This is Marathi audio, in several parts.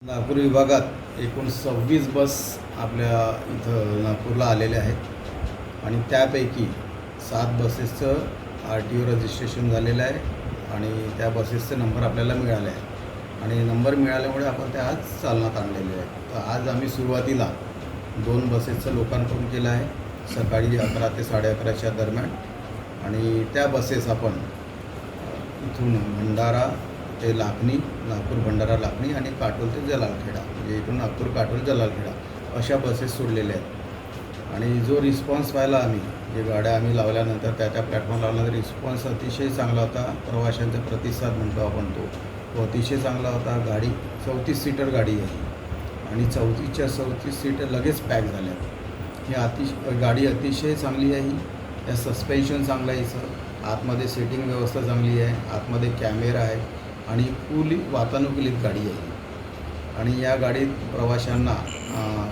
नागपूर विभागात एकूण 26 बस आपल्या इथं नागपूरला आलेल्या आहेत आणि त्यापैकी 7 बसेसचं RTO रजिस्ट्रेशन झालेलं आहे आणि त्या बसेसचे नंबर आपल्याला मिळाले आहेत आणि नंबर मिळाल्यामुळे आपण त्या आज चालनात आणलेले आहेत. तर आज आम्ही सुरुवातीला 2 बसेसचं लोकार्पण केलं आहे सकाळी 11 ते 11:30च्या दरम्यान आणि त्या बसेस आपण इथून भंडारा ते लाखनी, नागपूर भंडारा लाखनी आणि काटोल ते जलालखेडा, म्हणजे इथून नागपूर काटोल जलालखेडा अशा बसेस सोडलेल्या आहेत. आणि जो रिस्पॉन्स पाहिला आम्ही, जे गाड्या आम्ही लावल्यानंतर त्या प्लॅटफॉर्म लावल्यानंतर रिस्पॉन्स अतिशय चांगला होता. प्रवाशांचा प्रतिसाद म्हणतो आपण तो अतिशय चांगला होता. गाडी 34 सीटर गाडी आहे आणि 34च्या 34 सीटर लगेच पॅक झाल्या. ही गाडी अतिशय चांगली आहे. त्या सस्पेन्शन चांगलं आहे, आतमध्ये सेटिंग व्यवस्था चांगली आहे, आतमध्ये कॅमेरा आहे आणि फुली वातानुकूलित गाडी आहे. आणि या गाडीत प्रवाशांना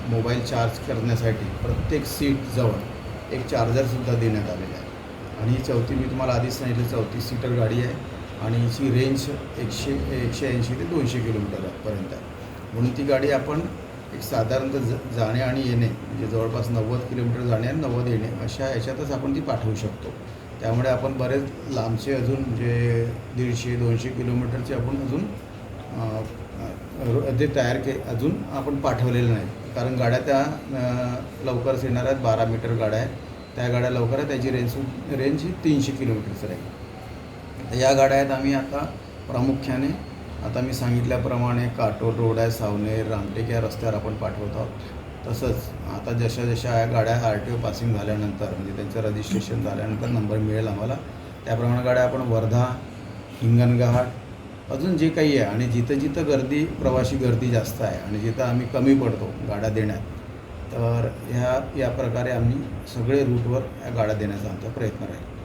मोबाईल चार्ज करण्यासाठी प्रत्येक सीटजवळ एक चार्जरसुद्धा देण्यात आलेला आहे. आणि ही मी तुम्हाला आधीच सांगितलं 34 सीटर गाडी आहे आणि हिची रेंज 180 ते 200 किलोमीटरपर्यंत आहे. म्हणून ती गाडी आपण एक साधारणतः जाणे आणि येणे म्हणजे जवळपास 90 किलोमीटर जाणे आणि 90 येणे अशा याच्यातच आपण ती पाठवू शकतो. त्यामुळे आपण बरेच लांबचे अजून म्हणजे 150-200 किलोमीटरचे आपण अजून ते अजून आपण पाठवलेलं नाही, कारण गाड्या त्या लवकरच येणार आहेत. 12 मीटर गाड्या आहेत, त्या गाड्या लवकर आहेत. त्याची रेंज ही 300 किलोमीटरचं राहील. तर या गाड्या आहेत आम्ही आता प्रामुख्याने आता मी सांगितल्याप्रमाणे काटोल रोड आहे, सावनेर, रामटेक या रस्त्यावर आपण पाठवत आहोत. तसंच आता जशा या गाड्या RTO पासिंग झाल्यानंतर म्हणजे त्यांचं रजिस्ट्रेशन झाल्यानंतर नंबर मिळेल आम्हाला, त्याप्रमाणे गाड्या आपण वर्धा, हिंगणघाट अजून जे काही आहे आणि जिथं गर्दी प्रवासी गर्दी जास्त आहे आणि जिथं आम्ही कमी पडतो गाड्या देण्यात, तर या प्रकारे आम्ही सगळे रूटवर या गाड्या देण्याचा आमचा प्रयत्न राहील.